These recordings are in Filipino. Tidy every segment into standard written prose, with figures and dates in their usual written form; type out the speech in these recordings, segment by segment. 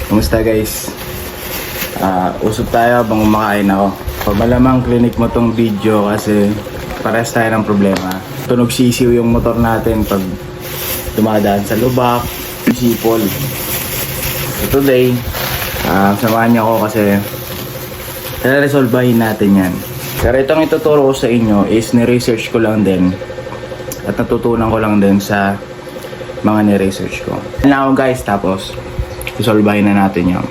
Kumusta guys? Usap tayo habang kumakain ako. Malamang clinic mo tong video kasi parehas tayo ng problema. Tunog sisiw yung motor natin pag dumadaan sa lubak, sipol. So today, samahan niyo ako kasi resolbahin natin yan. Pero itong ituturo ko sa inyo is ni-research ko lang din at natutunan ko lang din sa mga ni-research ko. Now guys, tapos resolbahin na natin yan.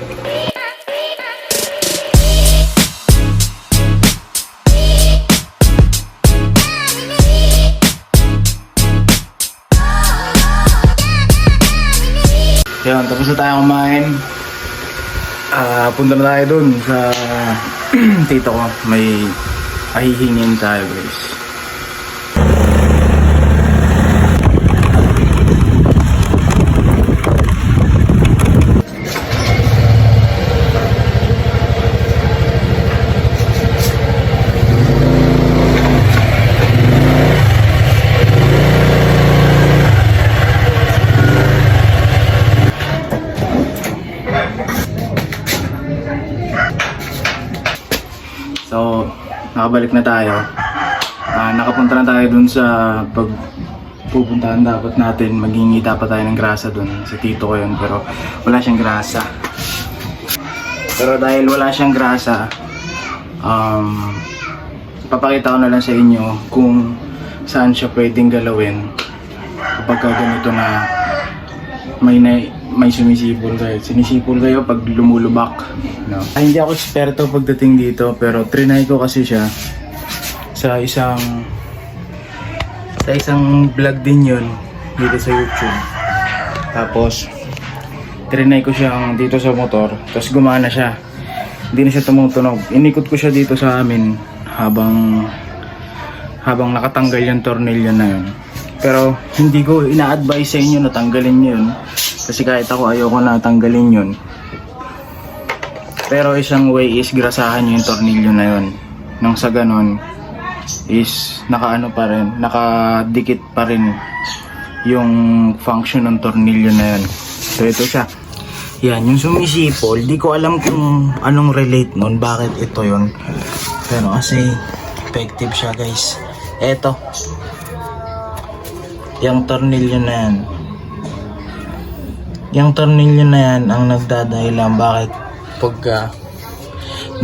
Yan, tapos na tayo kumain. Punta na tayo dun sa tito ko. May ahihingin tayo guys. So, nakabalik na tayo. Nakapunta na tayo dun sa pagpupuntahan dapat natin. Maghingita pa tayo ng grasa dun. Si tito ko yun, pero wala siyang grasa. Pero dahil wala siyang grasa, papakita ko na lang sa inyo kung saan siya pwedeng galawin kapag ganito na may sumisipol kayo. Sinisipol kayo pag lumulubak. No? Hindi ako eksperto pagdating dito, pero trinay ko kasi siya sa isang vlog din yun dito sa YouTube. Tapos trinay ko siya dito sa motor, tapos gumana siya. Hindi na siya tumutunog. Inikot ko siya dito sa amin habang nakatanggal yung tornilyo na yun. Pero hindi ko ina-advise sa inyo na tanggalin yun. Kasi kahit ako ayoko na tanggalin yun. Pero isang way is grasahan nyo yung tornilyo na yun. Nang sa ganon is nakadikit pa rin yung function ng tornilyo na yun. So ito siya. Yan, yung sumisipol. Di ko alam kung anong relate nun. Bakit ito yun. Pero kasi effective siya guys. Eto. Yung tornilyo na yan. Yung tornilyo na yan ang nagdadahilan bakit pagka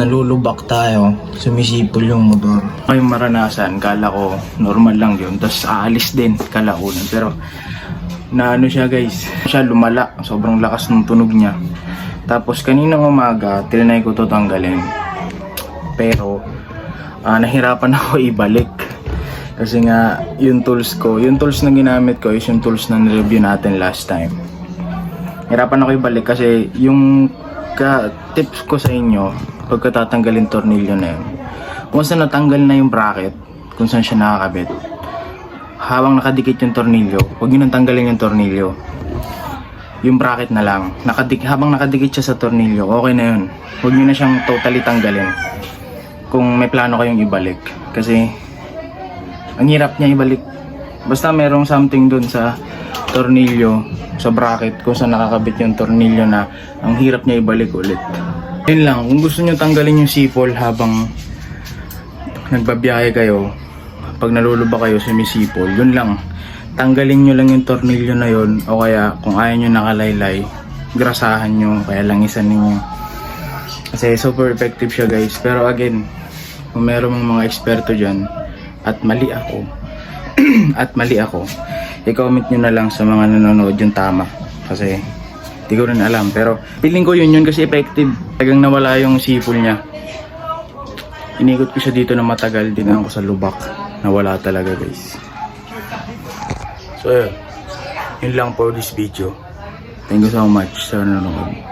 nalulubak tayo, sumisipol yung motor. Yung maranasan, kala ko normal lang yun. Tapos aalis din kalaunan. Pero na ano siya guys, siya lumala. Sobrang lakas ng tunog niya. Tapos kaninang umaga, tinry ko to tanggalin. Pero nahirapan ako ibalik. Kasi nga yung tools na ginamit ko is yung tools na nireview natin last time. Hirapan ako ibalik kasi yung tips ko sa inyo pagkatatanggalin tornilyo na yun, kung saan natanggal na yung bracket, kung saan siya nakakabit, habang nakadikit yung tornilyo, huwag nyo nang tanggalin yung tornilyo, yung bracket na lang. Habang nakadikit siya sa tornilyo, okay na yun. Huwag nyo na siyang totally tanggalin kung may plano kayong ibalik, kasi ang hirap niya ibalik. Basta merong something dun sa tornilyo, sa bracket, kung saan nakakabit yung tornilyo na ang hirap niya ibalik ulit. Yun lang, kung gusto nyo tanggalin yung sipol habang nagbabiyahe kayo, pag naluluba kayo sumisipol, yun lang, tanggalin nyo lang yung tornilyo na yun, o kaya kung ayaw nyo nakalaylay, grasahan nyo, kaya langisan ninyo. Kasi super effective siya guys. Pero again, kung meron mga eksperto dyan at mali ako i-comment nyo na lang sa mga nanonood yung tama, kasi di ko rin alam. Pero feeling ko yun kasi effective. Tagang nawala yung sipol niya. Inikot ko siya dito na matagal, dinaan ko sa lubak, nawala talaga guys. So yun lang for this video. Thank you so much sa nanonood.